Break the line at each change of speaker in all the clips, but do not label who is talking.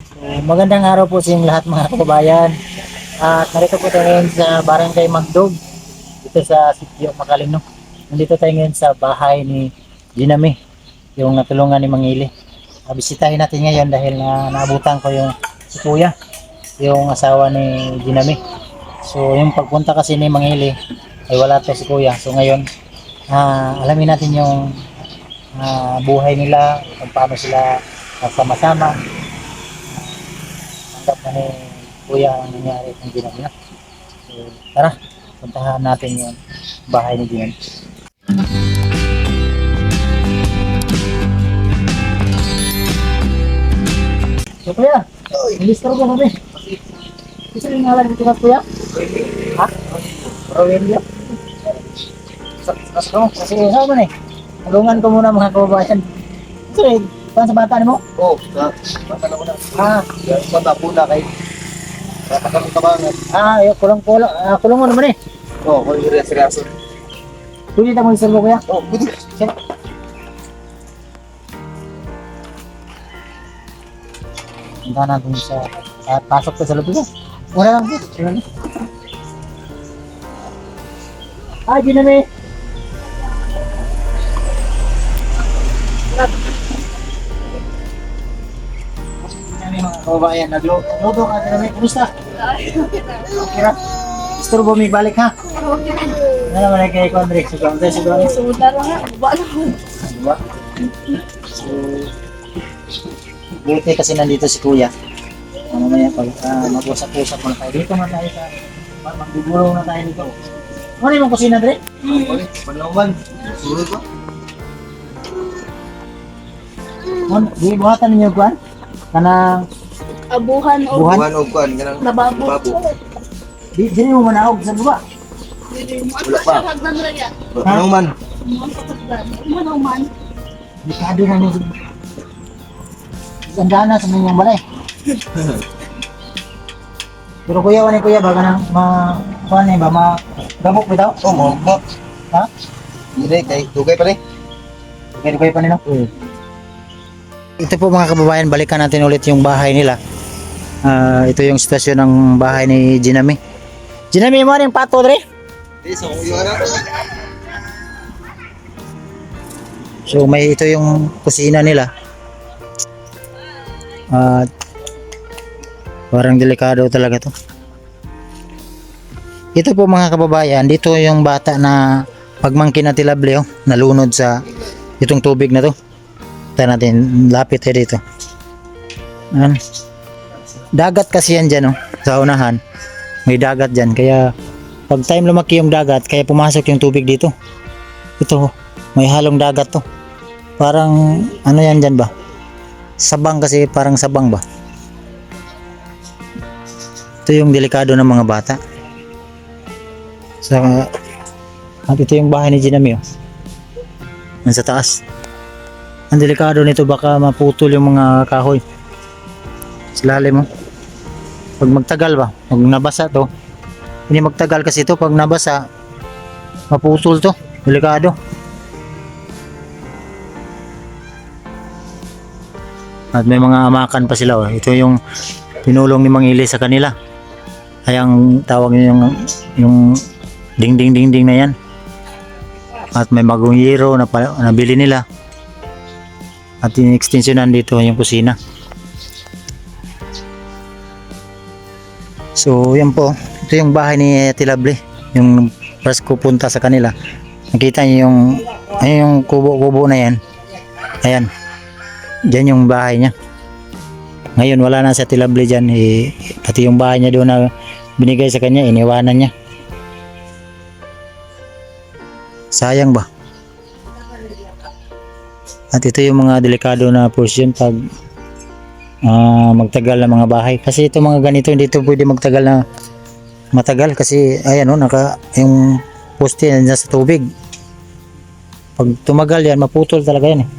So, magandang araw po sa inyong lahat mga kababayan. At narito po tayo ngayon sa Barangay Magdog, dito sa Sitio Makalino. Nandito tayo ngayon sa bahay ni Ginami, yung natulungan ni Mangili. Bisitahin natin ngayon dahil naabutan ko yung si Kuya, yung asawa ni Ginami. So yung pagpunta kasi ni Mangili ay wala to si Kuya. So ngayon, alamin natin yung buhay nila, kung paano sila sama-sama. Tanggap na ni Kuya ang nangyari kung Ginami na. So tara, puntahan natin yung bahay ni Ginami. So Kuya, ministro ko kami. Isa rin ngalan dito na Kuya? Ha? Rogelio? Kasi sama na eh. Tulungan ko muna mga kababayan. Kasi, paano sa bata mo?
Oo, bata na muna. Bata po na kay katagang kabangan.
Yung kulong-kulong. Kulong mo naman eh.
Oo, kung yung seryoso.
Pwede na mo isang mo Kuya?
Oo, pwede.
Sige. Punta natin sa pasok ko sa loob ko. Muna lang po. Sige na. Ginami! Ginami mga kababayan. Nagluto ka Ginami. Kumusta? Okay ra? Isturbo may balik ha? Ano naman ay kay Condrix? Sigurang sigurang.
Sudara nga, wala ko.
Diba? So, buti kasi nandito si Kuya. Mamaya pag mag-usap-usap muna tayo. Dito man tayo sa magbubulong na tayo dito. Ano yung kusina Dre?
Okay, panlawan. Surod ba?
Di buhatan ninyo kuan? Kanang
Abuhan o
buhan?
Buwan o kuwan, ganang
nababo.
babo.
Di mo manaog sa baba.
Wala pa.
Hagdan ra ya.
Anong man?
Mo patagdan. Mo man.
Dekado na ni Sandana sa mga balay. Pero kuya, wala kuya, baga nang kuan eh ba, gabok bitaw?
Oo, mo.
Ha?
Hindi, kay tugay pa rin.
Kaya pa nila. Ito po mga kababayan, balikan natin ulit yung bahay nila. Ito yung sitwasyon ng bahay ni Ginami. Ginami mo rin pato Dre?
Hindi, so yung ano?
So ito yung kusina nila. Parang delikado talaga to. Ito po mga kababayan, dito yung bata na pagmangkin na tilable nalunod sa itong tubig na to. Tignan natin, lapit tayo dito. Dagat kasi yan dyan sa unahan. May dagat dyan, kaya pag time lumaki yung dagat, kaya pumasok yung tubig dito. Ito, may halong dagat to. Parang ano yan dyan ba? Sabang kasi, parang sabang ba? Ito yung delikado ng mga bata. At ito yung bahay ni Ginami nasa taas. Ang delikado nito, baka maputol yung mga kahoy sa lalim pag magtagal ba, pag nabasa to, hindi magtagal kasi ito, pag nabasa maputol to, delikado. At may mga amakan pa sila ito yung pinulong ni Mangili sa kanila, ay ang tawag niya yung ding ding ding ding na yan. At may bagong yero na nabili nila. At in-extensionan dito yung kusina. So yan po, ito yung bahay ni Tilable. Yung first ko punta sa kanila, nakita niyo yung kubo-kubo na yan. Ayan, dyan yung bahay niya. Ngayon wala na sa Tilable dyan. Pati yung bahay niya doon na binigay sa kanya, iniwanan niya. Sayang ba? At ito yung mga delikado na portion pag magtagal na mga bahay. Kasi ito mga ganito, hindi ito pwede magtagal na matagal. Kasi ayan yung poste na sa tubig. Pag tumagal yan, maputol talaga yan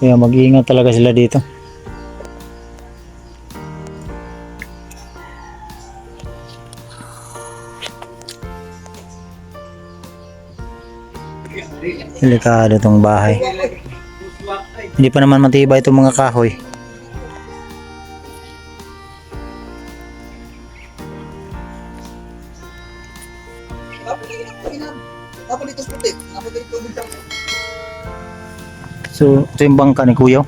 Kaya mag-iingat talaga sila dito. Delikado tong bahay. Hindi pa naman matibay itong mga kahoy. So, ito yung bangka ni Kuya.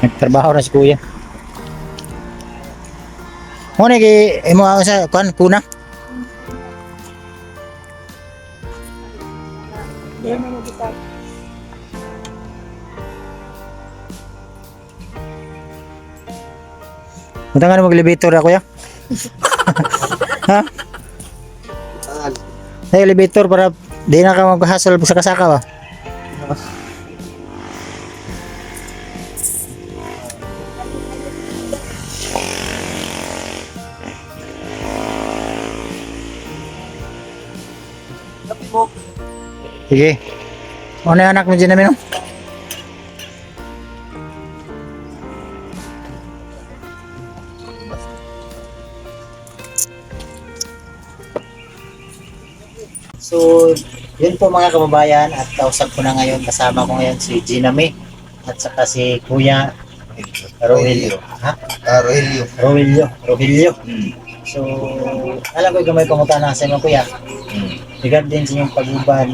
Nagtrabaho na si Kuya. Mo ni imo sa kan kuna.
Hindi mo magitag.
Punta nga na mag-elevator ako ya. Ha? Sa elevator para di na ka mag-hustle sa kasaka ba? Sige. Ano yung anak mo dyan namin no? So, yun po mga kababayan at kausap ko na ngayon, kasama ko ngayon si Gina May at saka si Kuya Rogelio. Ha? Rogelio. So, alam ko gamay pangutan na sa mga kuya. Regarding sa inyong pag-uban,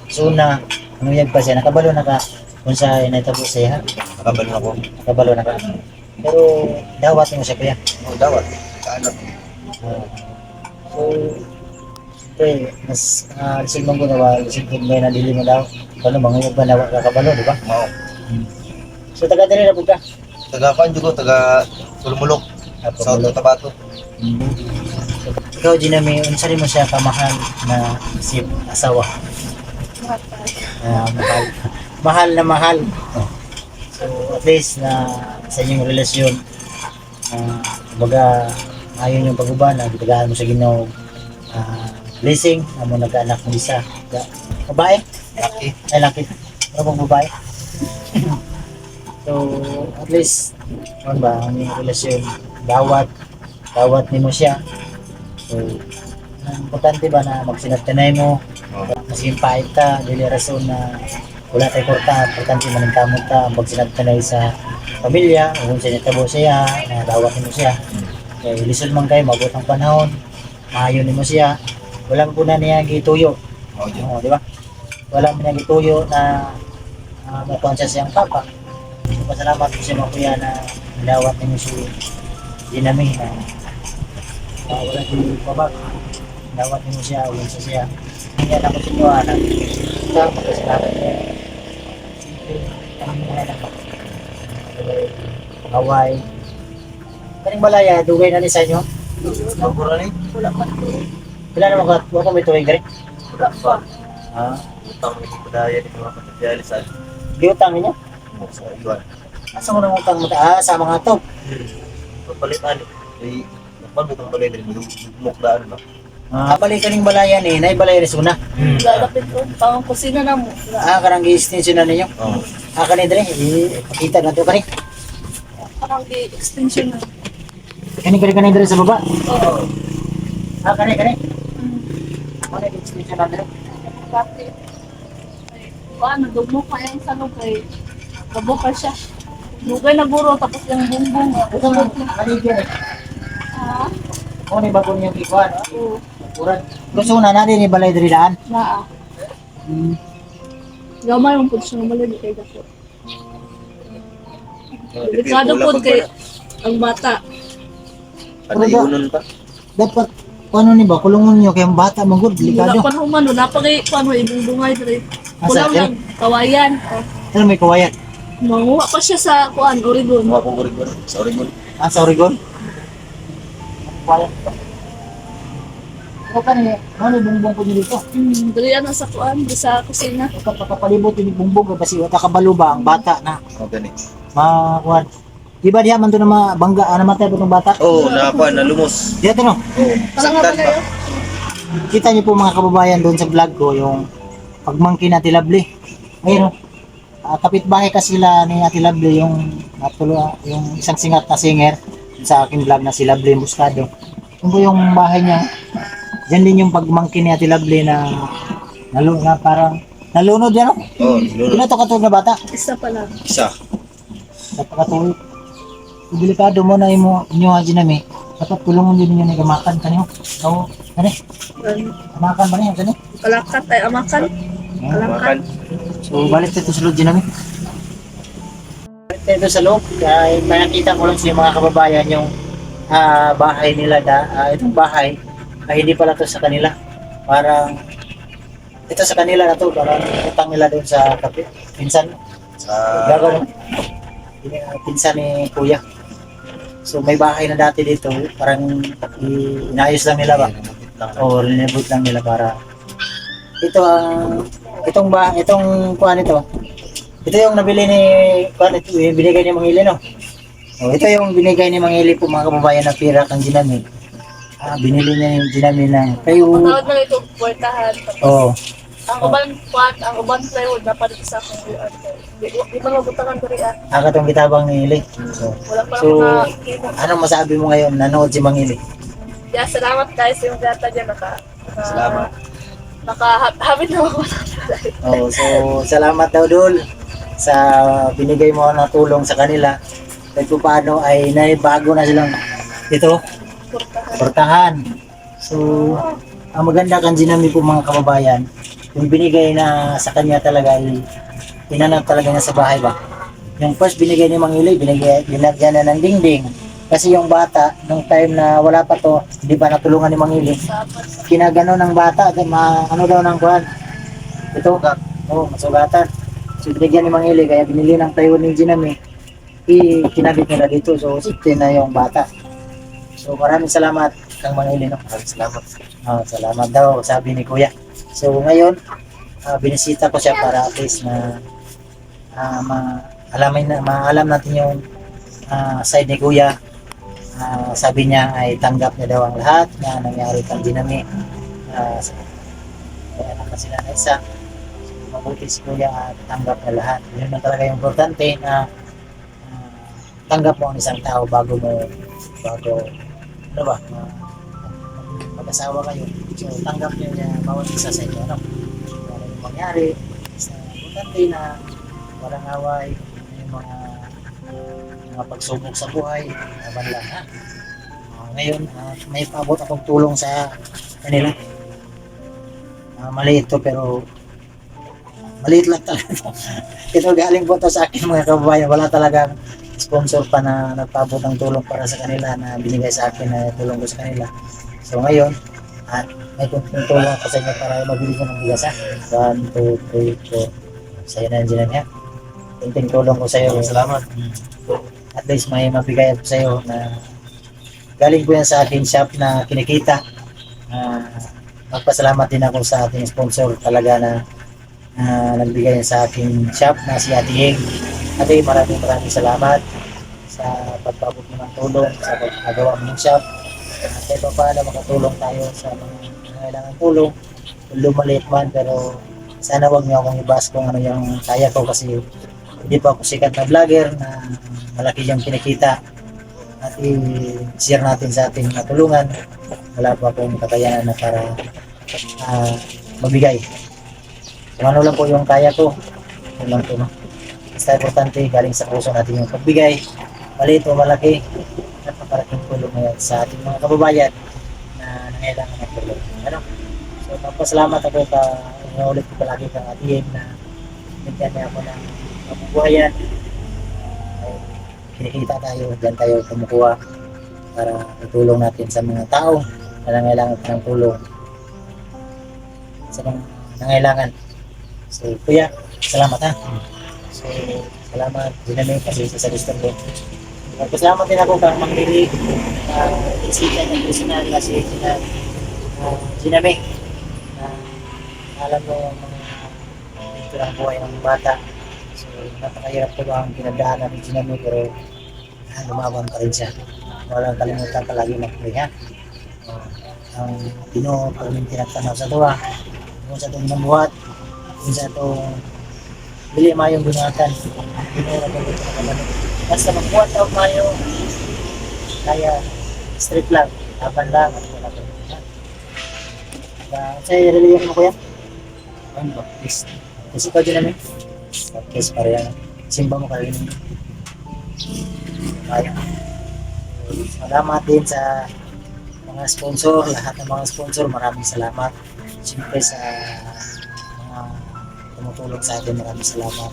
suna, ano yan pa siya, nakabalo na ka kung sa inatabo siya, nakabalo na ka. Pero, dawat mo siya kuya.
Dawat. Kaanak.
So, siyempre, mas lisod mong gunawa, lisod kong may nadili mo daw. Paano, mga ba na kakabalo, di ba?
Oo.
So, taga-dali na po ka?
Taga-kuan ko, taga Tulmulok. Sa Tabato.
So, ikaw, Gina May, unsa rin mo siya kamahal na si asawa? Mahal. Mahal na mahal. So, at least na sa inyong relasyon, baga, ayon yung pag-uban, nagitagaan mo sa Ginoo, blessing, na mo nagkaanak mo isa. Babae?
Laki.
Ay, laki. Ano bang babae? So, at least, ano ba, ang inyong relasyon, dawat ni mo siya. So, ang importante ba na magsinagtanay mo, masiging pahit ka, dili rason na wala tayo korta, importante maningkamot ka, magsinagtanay sa pamilya, o kung sinitabo siya, na dawat ni mo siya. Kaya lisod man kayo, mabuot ang panahon, maayon ni mo siya, walang po na niya gituyo.
Oo.
Di ba? Wala mo niya gituyo na makuha siya siyang papa. So, pasalamat po siya mga kuya na dawat ni mo si Gina May na wala di babag. Dawat mo siya, ulan siya. Hindi na ako sinuwanan. Ito, magkasalamat niya. Simple, kami mga anak. Hawaii. Kaning balaya, dugay na ni sa inyo?
Mabura ni.
Wala pa.
Kailan naman ka, huwag ko may tuwing gari?
Wala pa.
Utang ni Kudaya ni mga kapitalisan.
Di utang ninyo?
Sa iwan.
Asa mo nang utang mo? Sa mga to.
Pagpalitan eh. Nakpan mo itong balay din. Mukdaan ba?
Balik kaning balaya ni, nay balaya ni Suna.
Lalapit ko. Pang kusina na mo.
Karang gi-extension na ninyo.
Oo.
Kani dre, ipakita na to kani.
Parang di-extension na.
Kani dre sa baba.
Oo.
Kani. Ano extension na dre?
Bakit? Paano, dugmok pa yung sanog kay kabukal siya. Lugay na guro, tapos yung bumbong.
Ito mo, kaligyan eh.
Ha?
Kung ni bago niyang ikuan.
Oo.
Kurang. Gusto na natin ni balay diri daan.
Naa. Gamay mong po siya naman kay Dako. Delikado po kay ang bata.
Ano yunon pa?
Dapat paano ni ba kulungon niyo kay ang bata magud
Wala
delikado.
pa naman, wala pa kay paano ibang bungay dre.
Asa,
Kulang
dre?
lang, kawayan. Oh.
Ano may kawayan?
Manguha pa siya sa kuan, Oregon.
Mga po Oregon. Sa Oregon.
Sa Oregon. Kawayan. Ano kanina? Ano bumbong ko dito?
Dali ano sa kuan, di sa kusina.
Kapalibot ni bumbong kasi wala kabalo ba ang bata na
O gani.
makuan. Di ba diha man to na mabangga namatay po ng bata?
Oo, nakuan, nalumos.
Diya to no.
Oo.
Parang nga
Saktan
pala
pa.
yun.
Kita niyo po mga kababayan doon sa vlog ko yung pagmangkin na Ate Lovely. Ayun, kapitbahay kasi sila ni Ate Lovely yung isang singat na singer sa aking vlog na si Lovely Muscado. Yun po yung bahay niya. Yan din yung pagmangkin ni Ate Lovely na na parang nalunod yan, no?
Oo, lolo.
Ilan to katulog na bata?
Isa pa lang.
Isa.
Napakatuloy. Delikado mo na inyo nga ginami. Dapat tulungan din ninyo na gamakan kanyo. Oo, ano? Gamakan ba niya? Gani?
Kalakat ay amakan.
Makan.
So, balik tayo sa loob ginami. Balik tayo sa loob. Kaya nakita ko lang sa mga kababayan yung bahay nila. Itong bahay ay hindi pala to sa kanila. Parang ito sa kanila na to. Parang utang nila doon sa pinsan.
Sa...
Gagawin. Pinsan ni Kuya. So may bahay na dati dito, parang inayos lang nila ba? O rinibot lang nila para ito ang itong kuan ito. Ito yung nabili ni kuan ito, yung binigay ni Mangili, no. O ito yung binigay ni Mangili po mga kababayan na pira kang ginami. Binili niya yung ginami ng kayo.
Matawad na ito, puwertahan.
Oh,
Ang uban plywood na palit sa akong ulan. Di man mabutangan ko rin
katong kitabang ni Ili. So,
Wala pa
so
mga
anong masabi mo ngayon nanood si Mangili?
Yeah, salamat guys yung data dyan.
Salamat.
Nakahabit na ako.
Oh, so salamat daw Dol sa binigay mo na tulong sa kanila. Kahit po paano ay naibago na silang ito, portahan. So, ang maganda kan ginami po mga kababayan, yung binigay na sa kanya talaga ay inanap talaga niya sa bahay ba. Yung first binigay ni Mangili, binagyan na ng dingding. Kasi yung bata, nung time na wala pa to, hindi pa natulungan ni Mangili. Kinagano ng bata, ano daw ng kuhan? Ito, masugatan. So binigyan ni Mangili, kaya binili ng tayo ni Ginami. Kinabit nila dito, so 16 na yung bata. So maraming salamat kang Mangili, no?
Maraming salamat.
Salamat daw, sabi ni Kuya. So ngayon, binisita ko siya para at least na maalam natin yung side ni Kuya. Sabi niya ay tanggap niya daw ang lahat na nangyari kang Ginami. Kaya anak na sila na isa. So, mabuti si Kuya at tanggap niya lahat. Yun na talaga yung importante na tanggap mo ang isang tao bago ano ba, mag-asawa kayo. So tanggap niyo niya bawat isa sa inyo, ano? Kung yung mangyari, sa importante na walang away, yung mga pagsubok sa buhay, laban lang, ha? Ngayon, may paabot akong tulong sa kanila. Maliit to pero maliit lang talaga. Ito galing po to sa akin mga kababayan. Wala talagang sponsor pa na nagpaabot ng tulong para sa kanila na binigay sa akin na tulong ko sa kanila. So ngayon, at may kunting tulong ako sa inyo para mabili ko ng bigas, ha? 1, 2, 3, 4. Sa'yo na yung ginan, ha? Kunting tulong ko sa iyo.
Salamat.
At least may mabigay ako sa iyo na galing po yan sa aking shop na kinikita. Magpasalamat din ako sa ating sponsor talaga na nagbigay sa aking shop na si Ate Hing. Ate, maraming salamat sa pagpabot mo ng tulong, sa pagkagawa mo ng shop. At kahit pa paano makatulong tayo sa mga nangailangan tulong. Lumaliit man, pero sana wag niyo akong ibas kung ano yung kaya ko kasi hindi pa ako sikat na vlogger na malaki yung kinikita. At i-share natin sa ating natulungan. Wala pa akong kakayanan na para mabigay. Kung ano lang po yung kaya ko, yun lang po, no? Basta importante, galing sa puso natin yung pagbigay, maliit o malaki, napakalaking tulong ngayon sa ating mga kababayan na nangailangan ng tulong. Ano? So, magpasalamat ako inuulit ko palagi kang Ate na bigyan niya ako ng kabubuhayan. Kinikita tayo, dyan tayo kumukuha para itulong natin sa mga tao na nangailangan ng tulong sa mga nangailangan. So, Kuya, salamat, ha? So, salamat Ginami kasi sa disturbo. Salamat din ako kang Mangili isita niya personal kasi Ginami. Alam mo yung mga dito ng buhay ng bata. So, napakahirap ko ang pinagdaanan ng Ginami pero lumaban pa rin siya. Walang kalimutan palagi mag-pray, ha? Ang Pino, pag may tinagtanaw sa tuwa, kung sa itong namuhat, kung sa itong bili mayong binatan, Pino na pag ito nakabanit. Basta magbuhat out mayo, kaya straight lang, laban lang, at wala pa rin. Sa'yo, reliyon mo kuya? Ano ba? Please. Kasi ikaw din namin. Please, pareha. Simba mo kayo. Kaya. Salamat din sa mga sponsor, lahat ng mga sponsor, maraming salamat. Siyempre sa mga tumutulong sa atin, maraming salamat.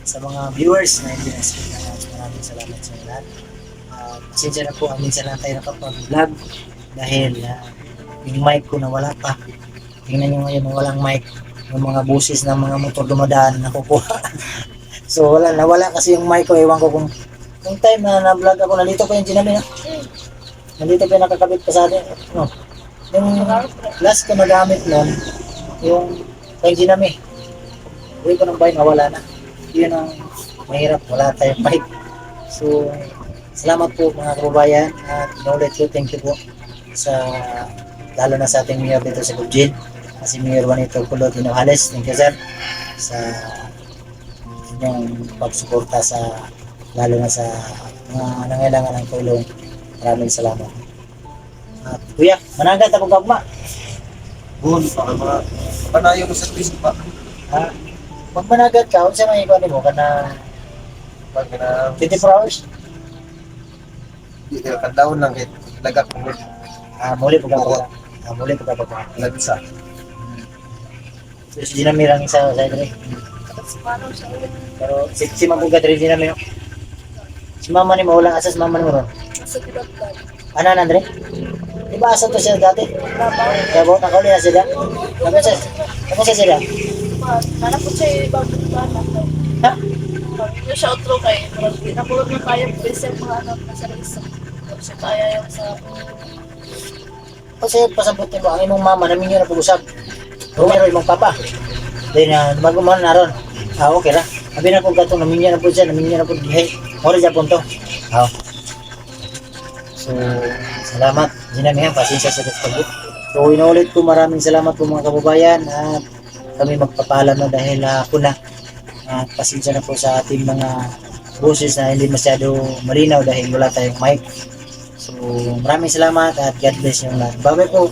Sa mga viewers na hindi na-skip na maraming salamat sa lahat. Pasensya na po, minsan lang tayo nakapag-vlog dahil yung mic ko nawala pa. Tingnan nyo ngayon, walang mic. Yung mga busis ng mga motor dumadaan, nakukuha. So nawala kasi yung mic ko, ewan ko kung yung time na na-vlog ako, nandito pa yung Ginami na. Nandito pa yung nakakabit pa sa atin. No. Yung last ko nagamit nun, yung kay Ginami. Uwi ko ng bahay, nawala na. Yun ang mahirap, wala tayong mic. So, salamat po mga kababayan at inulit ko, thank you po sa lalo na sa ating mayor dito sa Gubjin. Si Mayor Juanito Kulot Hinojales, thank you sir sa inyong pagsuporta sa lalo na sa mga nangailangan ng tulong. Maraming salamat. At kuya, managat ako gagma.
Bun, para mga panayo mo sa piso pa.
Ha? Pag managat ka, unsa may ikuan mo kana
Pag na,
24 hours?
di ka kadawon lang kahit lagak mo.
Muli po gagawin. Muli po gagawin.
Lagsa.
So, si Ginami lang isa sa ito.
Tapos paano siya ulit?
Pero si Mabuga rin Ginami. No? Si mama ni mo, walang asas mama ni mo ron.
Nasa Bilagdag.
Anan, Andre? Di ba asa to siya dati?
Trabaho.
Kaya nakauli na sila. Ano siya sila?
Hanap ko siya yung ibang bana.
Ha?
Hindi siya outro kay. Napulog na tayo. Pwede mga anak na sa isa. Tapos siya kaya yung sa...
Kasi pasabutin mo, ang imong mama namin yun na pag-usap. Rumero imong papa. Then, magumahan na ron. Okay ra. Sabi na po gatong namin yan na po siya, namin yan na po dihay. Ori dyan po ito. So, salamat. Ginamihan, pasensya sa pagpagod. So, inulit ko maraming salamat po mga kababayan at kami magpapalam na dahil ako na. At pasensya na po sa ating mga boses na hindi masyado malinaw dahil wala tayong mic. So, maraming salamat at God bless yung lahat. Bye-bye po.